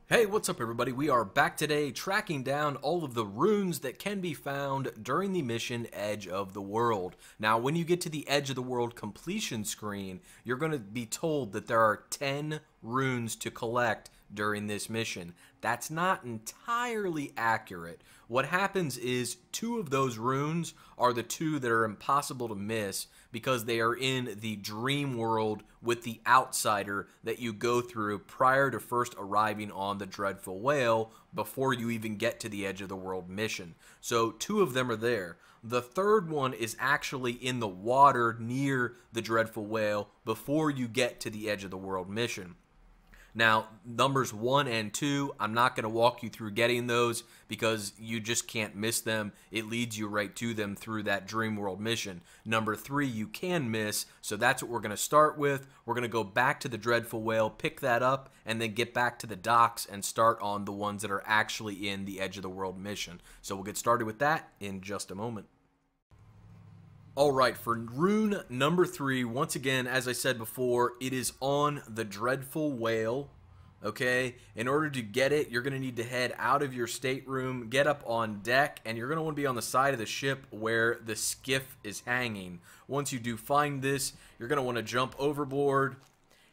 Hey, what's up everybody? We are back today tracking down all of the runes that can be found during the mission Edge of the World. Now, when you get to the Edge of the World completion screen, you're going to be told that there are 10 runes to collect during this mission. That's not entirely accurate. What happens is 2 of those runes are the 2 that are impossible to miss because they are in the dream world with the outsider that you go through prior to first arriving on the Dreadful Whale before you even get to the Edge of the World mission. So 2 of them are there. The third one is actually in the water near the Dreadful Whale before you get to the Edge of the World mission. Now, numbers 1 and 2, I'm not going to walk you through getting those because you just can't miss them. It leads you right to them through that Dream World mission. Number 3, you can miss, so that's what we're going to start with. We're going to go back to the Dreadful Whale, pick that up, and then get back to the docks and start on the ones that are actually in the Edge of the World mission. So we'll get started with that in just a moment. Alright, for rune number 3, once again, as I said before, it is on the Dreadful Whale, okay? In order to get it, you're going to need to head out of your stateroom, get up on deck, and you're going to want to be on the side of the ship where the skiff is hanging. Once you do find this, you're going to want to jump overboard,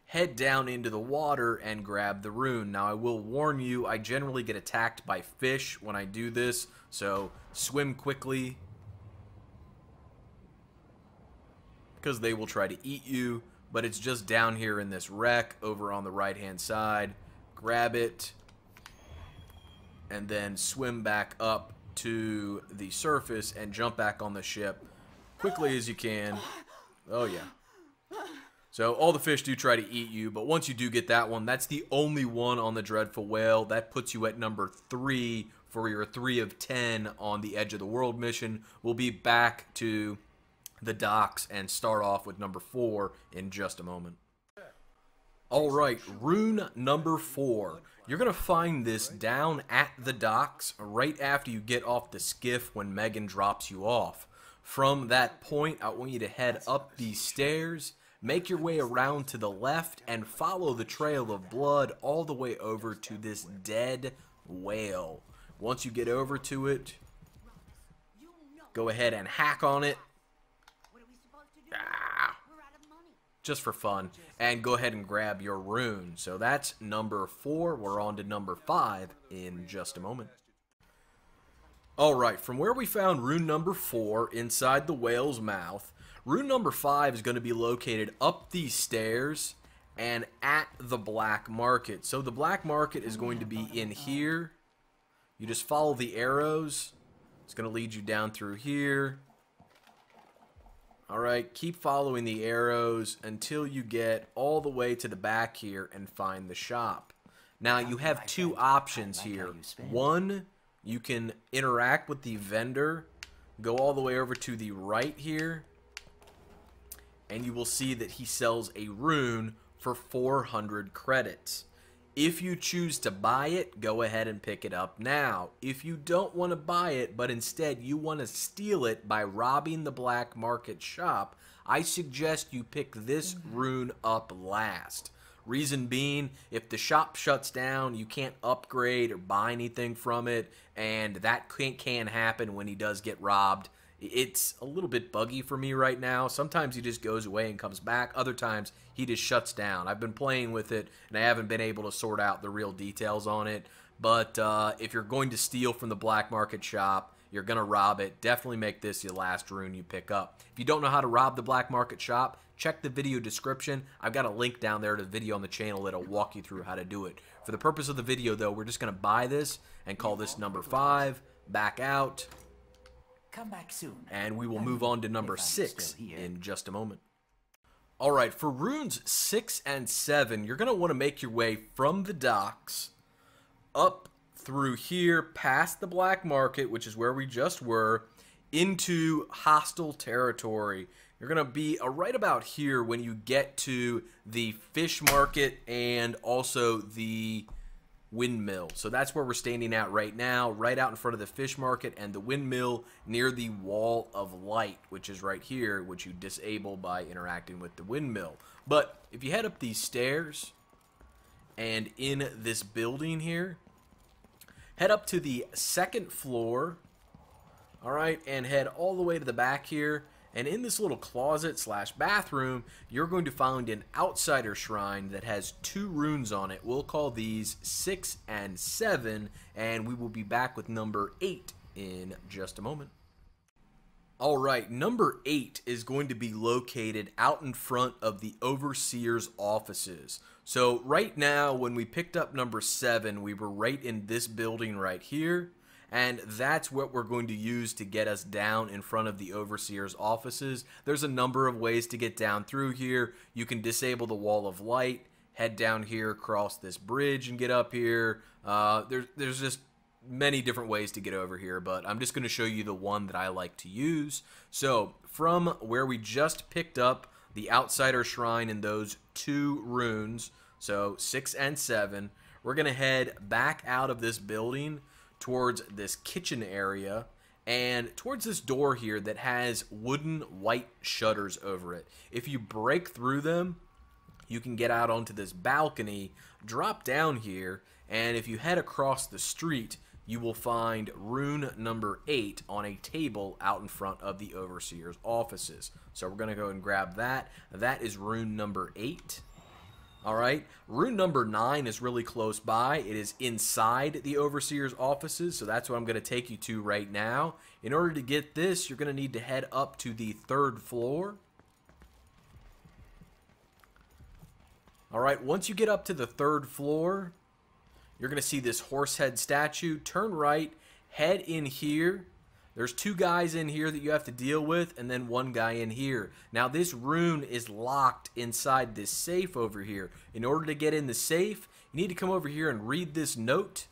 head down into the water, and grab the rune. Now, I will warn you, I generally get attacked by fish when I do this, so swim quickly, because they will try to eat you, but it's just down here in this wreck over on the right hand side. Grab it and then swim back up to the surface and jump back on the ship quickly as you can. Oh yeah. So all the fish do try to eat you, but once you do get that one, that's the only one on the Dreadful Whale. That puts you at number 3 for your 3 of 10 on the Edge of the World mission. We'll be back to the docks and start off with number 4 in just a moment. Alright, rune number 4. You're going to find this down at the docks right after you get off the skiff when Megan drops you off. From that point, I want you to head up these stairs, make your way around to the left, and follow the trail of blood all the way over to this dead whale. Once you get over to it, go ahead and hack on it. Just for fun, and go ahead and grab your rune. So that's number 4. We're on to number 5 in just a moment. Alright, from where we found rune number 4 inside the whale's mouth, rune number 5 is going to be located up these stairs and at the black market. So the black market is going to be in here. You just follow the arrows. It's going to lead you down through here. Alright, keep following the arrows until you get all the way to the back here and find the shop. Now, you have 2 options here. One, you can interact with the vendor, go all the way over to the right here, and you will see that he sells a rune for 400 credits. If you choose to buy it, go ahead and pick it up now. If you don't want to buy it, but instead you want to steal it by robbing the black market shop, I suggest you pick this rune up last. Reason being, if the shop shuts down, you can't upgrade or buy anything from it, and that can happen when he does get robbed. It's a little bit buggy for me right now. Sometimes he just goes away and comes back. Other times he just shuts down. I've been playing with it and I haven't been able to sort out the real details on it. But if you're going to steal from the black market shop, you're going to rob it, definitely make this your last rune you pick up. If you don't know how to rob the black market shop, check the video description. I've got a link down there to the video on the channel that'll walk you through how to do it. For the purpose of the video though, we're just going to buy this and call this number 5, back out. Come back soon. And we will move on to number 6 in just a moment. Alright, for runes 6 and 7, you're going to want to make your way from the docks up through here, past the black market, which is where we just were, into hostile territory. You're going to be right about here when you get to the fish market and also the windmill. So that's where we're standing at right now, right out in front of the fish market and the windmill near the wall of light, which is right here, which you disable by interacting with the windmill. But if you head up these stairs and in this building here, head up to the second floor, all right, and head all the way to the back here. And in this little closet slash bathroom, you're going to find an outsider shrine that has 2 runes on it. We'll call these 6 and 7, and we will be back with number 8 in just a moment. Alright, number 8 is going to be located out in front of the Overseer's offices. So right now, when we picked up number 7, we were right in this building right here. And that's what we're going to use to get us down in front of the Overseer's offices. There's a number of ways to get down through here. You can disable the wall of light, head down here, cross this bridge, and get up here. There's just many different ways to get over here, but I'm just going to show you the one that I like to use. So from where we just picked up the Outsider Shrine and those 2 runes, so 6 and 7, we're going to head back out of this building towards this kitchen area and towards this door here that has wooden white shutters over it. If you break through them, you can get out onto this balcony, drop down here, and if you head across the street, you will find rune number 8 on a table out in front of the Overseer's offices. So we're going to go and grab that. That is rune number 8. Alright, rune number 9 is really close by. It is inside the Overseer's offices, so that's what I'm going to take you to right now. In order to get this, you're going to need to head up to the 3rd floor. Alright, once you get up to the 3rd floor, you're going to see this horse head statue. Turn right, head in here. There's 2 guys in here that you have to deal with, and then 1 guy in here. Now, this rune is locked inside this safe over here. In order to get in the safe, you need to come over here and read this note.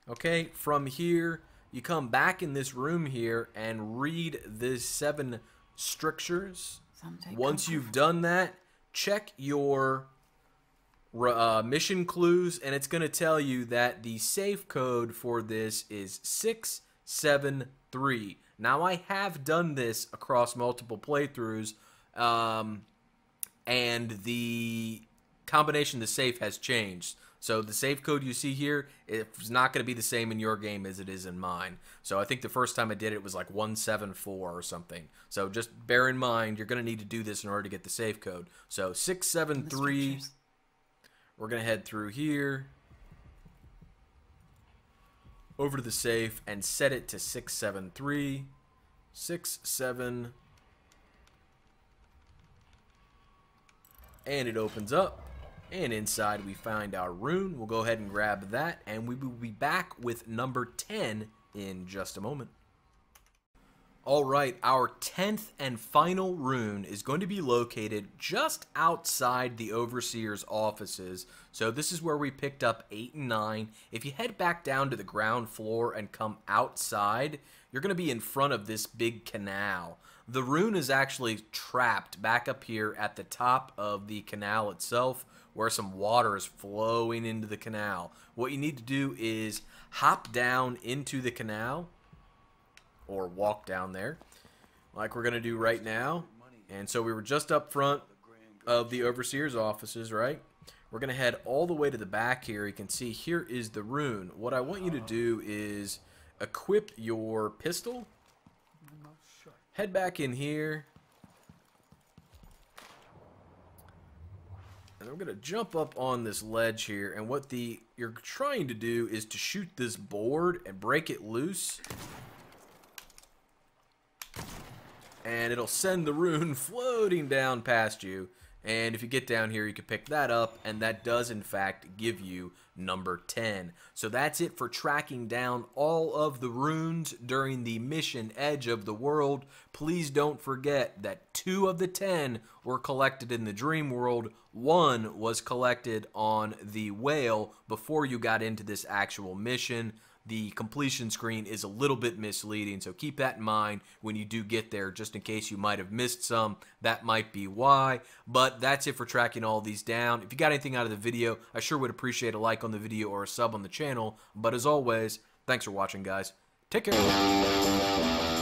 Okay, from here, you come back in this room here and read these 7 strictures. Once you've done that, check your mission clues, and it's going to tell you that the safe code for this is 673. Now, I have done this across multiple playthroughs, and the combination of the safe has changed. So the safe code you see here is not going to be the same in your game as it is in mine. So I think the first time I did it was like 174 or something. So just bear in mind, you're going to need to do this in order to get the safe code. So 673, we're going to head through here, over to the safe, and set it to 673, 67, and it opens up. And inside we find our rune. We'll go ahead and grab that, and we will be back with number 10 in just a moment. Alright, our 10th and final rune is going to be located just outside the Overseer's offices. So this is where we picked up 8 and 9. If you head back down to the ground floor and come outside, you're going to be in front of this big canal. The rune is actually trapped back up here at the top of the canal itself, where some water is flowing into the canal. What you need to do is hop down into the canal, or walk down there, like we're going to do right now. And so we were just up front of the Overseer's offices, right? We're going to head all the way to the back here. You can see here is the rune. What I want you to do is equip your pistol, head back in here, and I'm going to jump up on this ledge here, and what you're trying to do is to shoot this board and break it loose, and it'll send the rune floating down past you. And if you get down here, you can pick that up, and that does in fact give you number 10. So that's it for tracking down all of the runes during the mission Edge of the World. Please don't forget that 2 of the 10 were collected in the dream world. 1 was collected on the whale before you got into this actual mission. The completion screen is a little bit misleading, so keep that in mind when you do get there, just in case you might have missed some. That might be why. But that's it for tracking all these down. If you got anything out of the video, I sure would appreciate a like on the video or a sub on the channel. But as always, thanks for watching, guys. Take care.